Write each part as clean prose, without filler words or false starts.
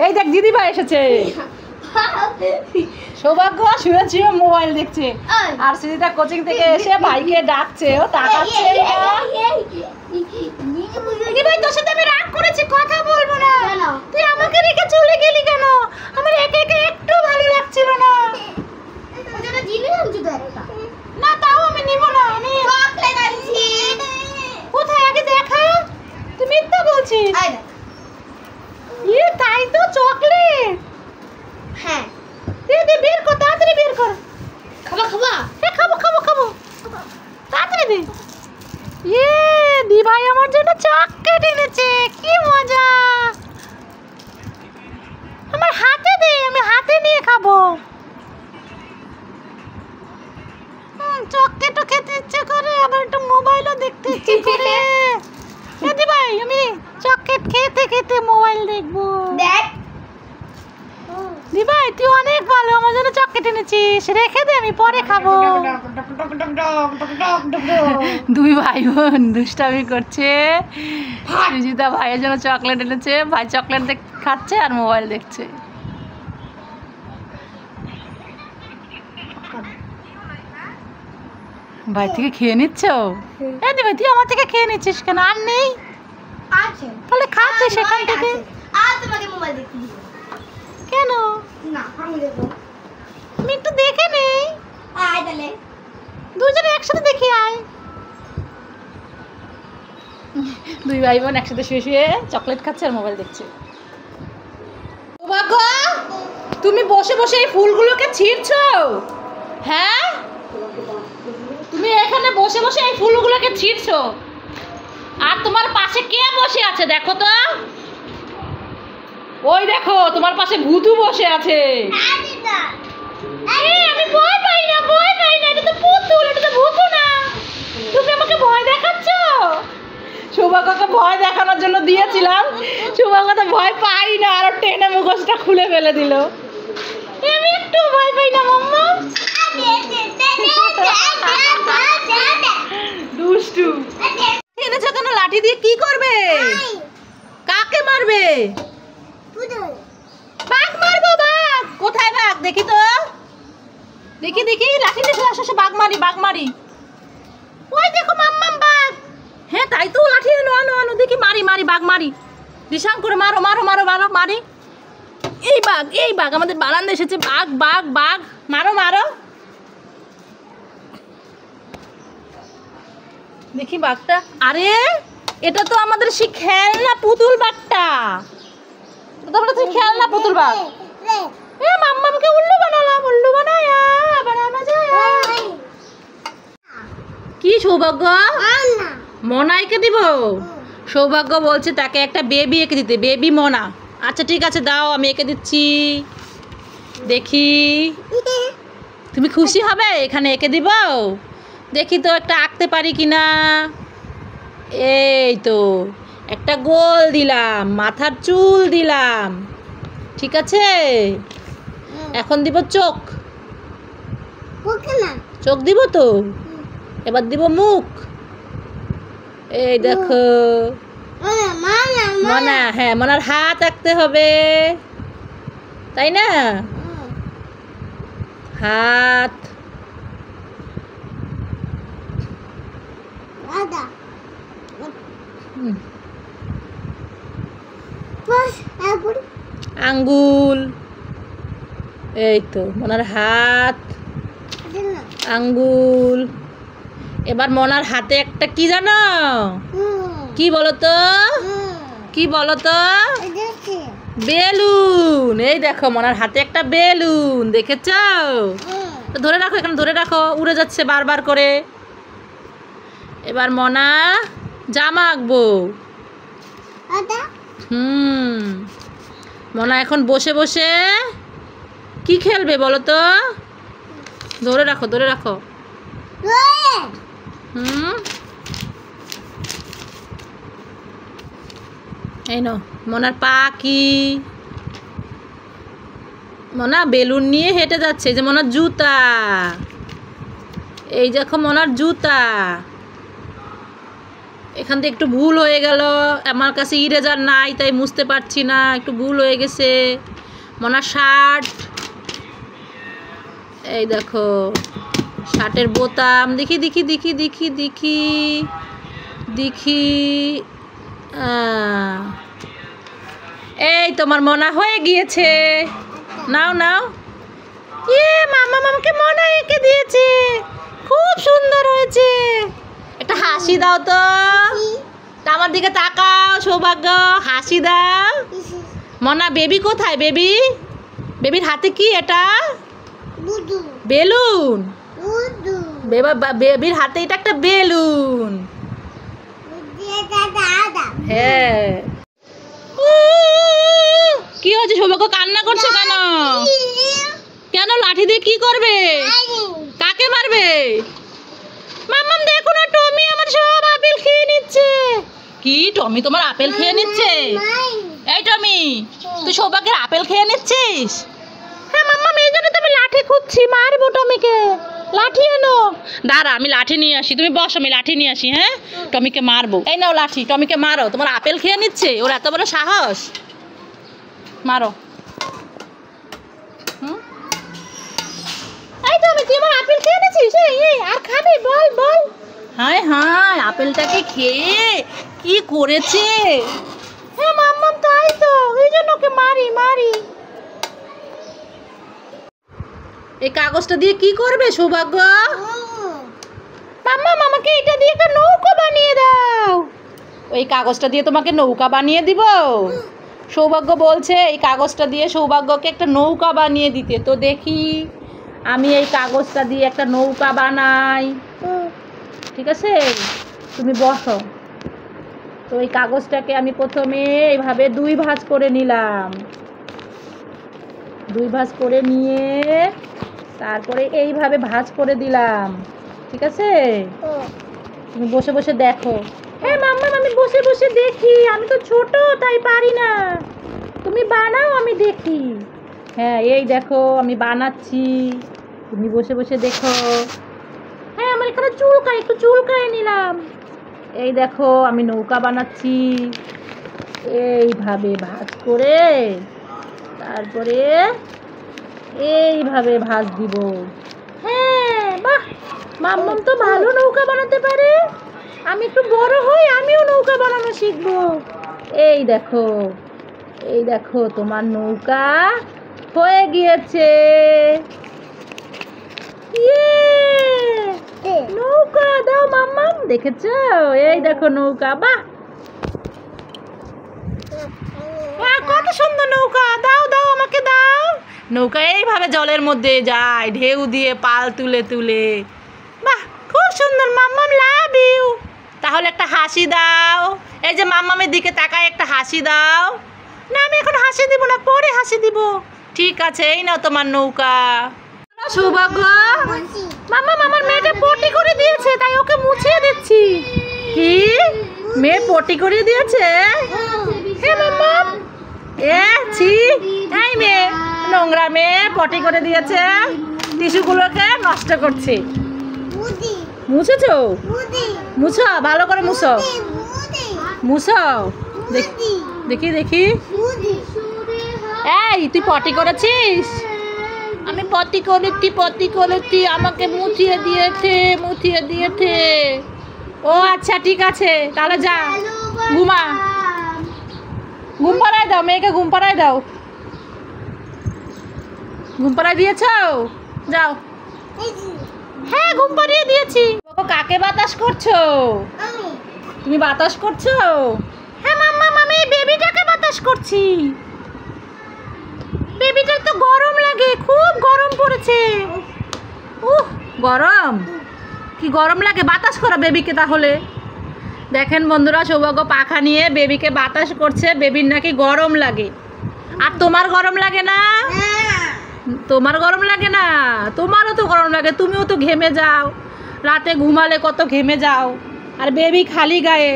এই দেখ দিদি ভাই এসেছে। সৌভাগ্য শুয়ে শুয়ে মোবাইল দেখছে আর সুজিতা কোচিং থেকে এসে ভাইকে ডাকছে, ও তাকাচ্ছে। দিদি ভাই তোর সাথে আমি রাগ করেছি, কথা বলবো না। তুই আমাকে রেখে চলে গেলি কেন? আমার একা একা একটু ভালো লাগছিল না। না তাও আমি নিব না, আমি কোথায় আগে দেখা। তুই মিথ্যা বলছিস। ইয়ে তাই তো, চকলেট। হ্যাঁ দে বের কর, তাড়াতাড়ি বের কর। খাবা খাবা। হ্যাঁ খাবো খাবো খাবো, তাড়াতাড়ি দে। ইয়ে দি ভাই আমার জন্য চকলেট এনেছে, কি মজা। আমার হাতে দে, আমি হাতে নিয়ে খাবো। চকলেটও খেতে ইচ্ছে করে, আবার একটু মোবাইলও দেখতে ইচ্ছে করে। দি ভাই আমি চকলেট খেতে খেতে মোবাইল দেখবো। দেখ দি ভাই তুই অনেক ভালো, আমার জন্য চকলেট এনেছিস, রেখে দে, আমি পরে খাবো। দুই ভাই বোন দুষ্টামি করছে। সুজিতা ভাইয়ের জন্য চকলেট এনেছে, ভাই চকলেট খাচ্ছে আর মোবাইল দেখছে। ভাই থেকে খেয়ে নিচ্ছ? দি ভাই তুই আমার থেকে খেয়ে নিচ্ছিস কেন? আর নেই আছে তাহলে খা তুই সেখান থেকে। আর তোমাকে মোবাইল দেখতে দিব কেন? না আমি দেখবো। আমি একটু দেখে নেই। আয় তাহলে দুজনে একসাথে দেখি আয়। দুই ভাই বোন একসাথে শুয়ে শুয়ে চকলেট খাচ্ছে আর মোবাইল দেখছে। সৌভাগ্য তুমি বসে বসে এই ফুলগুলোকে ছিঁড়ছো? হ্যাঁ তুমি এখানে বসে বসে এই ফুলগুলোকে ছিঁড়ছো, আর তোমার পাশে কে বসে আছে দেখো তো। ওই দেখো তোমার পাশে ভূতু বসে আছে। আমি ভয় পাই না, ভয় পাই না, এটা তো পুতুল, এটা তো ভূতু না। তুমি আমাকে ভয় দেখাচ্ছ। সৌভাগ্যকে ভয় দেখানোর জন্য দিয়েছিলাম, সৌভাগ্য তো ভয় পাই না, আর টেনে মুখোশটা খুলে ফেলে দিল। আমি একটু ভয় পাই না মাম্মা। দুষ্টু এনেছো কেন? লাঠি দিয়ে কি করবে? কাকে মারবে? বাঘ মারবো। বাঘ কোথায়? বাঘ দেখি তো, দেখি দেখি, লাঠি দিয়ে আসে বাঘ মারি, বাঘ মারি। ওই দেখো মাম্মাম বাঘ। হ্যাঁ তাই তো, লাঠি আনো আনো আনো, দেখি মারি মারি, বাঘ মারি। দিশাং করে মারো মারো মারো মারো মারি। এই বাঘ আমাদের বারান্দা এসেছে। বাঘ বাঘ বাঘ, মারো মারো। দেখি বাঘটা। আরে এটা তো আমাদের সেই খেলনা পুতুল বাঘটা। তুই খেলনা পুতুল বাঘ। মাম্মামকে উল্লু বানালাম, উল্লু বানায়া বানানা যায়। কি সৌভাগ্য? মনাইকে দিব? সৌভাগ্য বলছে তাকে একটা বেবি এঁকে দিতে, বেবি মনা। আচ্ছা ঠিক আছে দাও, আমি এঁকে দিচ্ছি। দেখি তুমি খুশি হবে এখানে এঁকে দিব। দেখি তো একটা আঁকতে পারি কিনা। এই তো একটা গোল দিলাম, মাথার চুল দিলাম, ঠিক আছে। এখন দিব চোখ। চোখ দিব তো, এবার দিব মুখ। এই দেখো মনা। হ্যাঁ মনার হাত আঁকতে হবে, তাই না? হাত। আঙ্গুল। এই তো মনার হাত, আঙ্গুল। এবার মনার হাতে একটা কি জানো? কি বলো তো, কি বলো তো? বেলুন। এই দেখো মনার হাতে একটা বেলুন, দেখেছ? ধরে রাখো, এখানে ধরে রাখো, উড়ে যাচ্ছে বারবার করে। এবার মনা জামা আঁকবো। মনা এখন বসে বসে কি খেলবে বলো তো? ধরে রাখো, ধরে রাখো। এই নো মনার পা কি? মনা বেলুন নিয়ে হেঁটে যাচ্ছে। যে মনার জুতা, এই দেখো মনার জুতা। এখান থেকে একটু ভুল হয়ে গেল, আমার কাছে ইরেজার নাই তাই মুছতে পারছি না, একটু ভুল হয়ে গেছে। মনা শার্ট, এই দেখো শার্টের বোতাম, দেখি দেখি দেখি দেখি দেখি দেখি, এই তোমার মনা হয়ে গিয়েছে, নাও নাও। মামা আমাকে মনা এঁকে দিয়েছে, খুব সুন্দর হয়েছে। একটা হাসি দাও তো, আমার দিকে তাকাও সৌভাগ্য, হাসি দাও। মনা বেবি কোথায়? বেবি, বেবির হাতে কি এটা? বেলুন। বেবির হাতে এটা একটা বেলুন। হ্যাঁ, কি হয়েছে সৌভাগ্য, কান্না করছো কেন? কেন লাঠি দিয়ে কি করবে? কাকে মারবে? মাম্মাম দেখো না, টমি আমার সব আপেল খেয়ে নিচ্ছে। কি টমি তোমার আপেল খেয়ে নিচ্ছে? এই টমি, তুই সৌভাগ্যের আপেল খেয়ে নিচ্ছিস? হ্যাঁ মাম্মাম, এই জন্য তো আমি লাঠি খুঁজছি, মারবো টমিকে। লাঠি এনো, দাঁড়া আমি লাঠি নিয়ে আসি, তুমি বসো, আমি লাঠি নিয়ে আসি। হ্যাঁ, টমিকে মারবো। এই নাও লাঠি, টমিকে মারো, তোমার আপেল খেয়ে নিচ্ছে, ওর এত বড় সাহস, মারো। এই তো আমি, তুই আমার আপেল খেয়ে নিচ্ছিস? এই আর খাবি? বল বল। হায় হায়, আপেলটাকে খেয়ে কি করেছে? হ্যাঁ মাম্মাম, তাই তো, এই জন্য ওকে মারি মারি। এই কাগজটা দিয়ে কি করবে সৌভাগ্য? মাম্মাম আমাকে এটা দিয়ে একটা নৌকা বানিয়ে দাও। ওই কাগজটা দিয়ে তোমাকে নৌকা বানিয়ে দিব? সৌভাগ্য বলছে এই কাগজটা দিয়ে সৌভাগ্যকে একটা নৌকা বানিয়ে দিতে। তো দেখি আমি এই কাগজটা দিয়ে একটা নৌকা বানাই। ঠিক আছে, তুমি বসো। তো এই কাগজটাকে আমি প্রথমে এইভাবে দুই ভাঁজ করে নিলাম, দুই ভাঁজ করে নিয়ে তারপরে এইভাবে ভাঁজ করে দিলাম। ঠিক আছে, তুমি বসে বসে দেখো। হ্যাঁ মাম্মাম, আমি বসে বসে দেখি, আমি তো ছোট তাই পারি না, তুমি বানাও আমি দেখি। হ্যাঁ এই দেখো আমি বানাচ্ছি, তুমি বসে বসে দেখো। হ্যাঁ আমার এখানে চুলকায়, একটু চুলকায় নিলাম। এই দেখো আমি নৌকা বানাচ্ছি, এইভাবে ভাঁজ করে তারপরে এইভাবে ভাঁজ দিব। হ্যাঁ বাহ, মাম্মাম তো ভালো নৌকা বানাতে পারে, আমি একটু বড় হই আমিও নৌকা বানানো শিখবো। এই দেখো, এই দেখো তোমার নৌকা হয়ে গিয়েছে। নৌকা দাও মাম্মাম, দেখেছো? এই দেখো নৌকা, বাহ কত সুন্দর নৌকা, দাও দাও আমাকে দাও। নৌকা এইভাবে জলের মধ্যে যায়, ঢেউ দিয়ে পাল তুলে তুলে, বাহ খুব সুন্দর। মাম্মাম লাভ ইউ। তাহলে একটা হাসি দাও, এই যে মাম্মামের দিকে তাকায় একটা হাসি দাও। না আমি এখন হাসি দিব না, পরে হাসি দিব। ঠিক আছে, এই নাও তোমার নৌকা। সৌভাগ্য, মাম্মাম আমার মেয়েটা পটি করে দিয়েছে তাই ওকে মুছিয়ে দিচ্ছি। কি মেয়ে পটি করে দিয়েছে? হ্যাঁ মাম্মাম, ছি, এই মেয়ে নোংরা মেয়ে পটি করে দিয়েছে, টিস্যুগুলোকে নষ্ট করছে। মুছেছো? মুছো, ভালো করে মুছো, মুছো, দেখি দেখি। এই তুই পটি করেছিস? আমি পটি করেছি, আমাকে মুছিয়ে দিয়েছে, মুছিয়ে দিয়েছে। ও আচ্ছা ঠিক আছে, তাহলে যা ঘুমা, ঘুম পাড়ায় দাও, মেয়েকে ঘুম পাড়ায় দাও। ঘুম পাড়ায় দিয়েছ? যাও। হ্যাঁ ঘুম পাড়িয়ে দিয়েছি। কাকে বাতাস করছো? তুমি বাতাস করছো? হ্যাঁ মাম্মাম, আমি বেবিটাকে বাতাস করছি। বেবিটার তো গরম লাগে, খুব গরম পড়েছে। গরম, কি গরম লাগে? বাতাস করো বেবিকে তাহলে। দেখেন বন্ধুরা, সৌভাগ্য পাখা নিয়ে বেবিকে বাতাস করছে, বেবির নাকি গরম লাগে। আর তোমার গরম লাগে না? তোমার গরম লাগে না? তোমারও তো গরম লাগে, তুমিও তো ঘেমে যাও, রাতে ঘুমালে কত ঘেমে যাও। আর বেবি খালি গায়ে,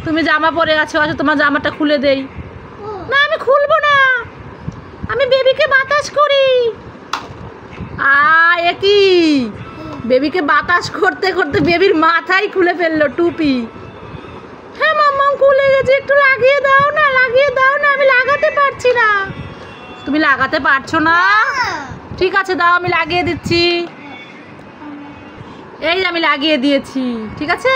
তুমি জামা পরে আছো, আচ্ছা তোমার জামাটা খুলে দেই। না আমি খুলবো না, আমি বেবিকে বাতাস করি। একই বেবিকে বাতাস করতে করতে বেবির মাথাই খুলে ফেললো টুপি। খুলে গেছে, একটু লাগিয়ে দাও না, লাগিয়ে দাও না, আমি লাগাতে পারছি না। তুমি লাগাতে পারছো না? ঠিক আছে দাও, আমি লাগিয়ে দিচ্ছি। এই যে আমি লাগিয়ে দিয়েছি, ঠিক আছে।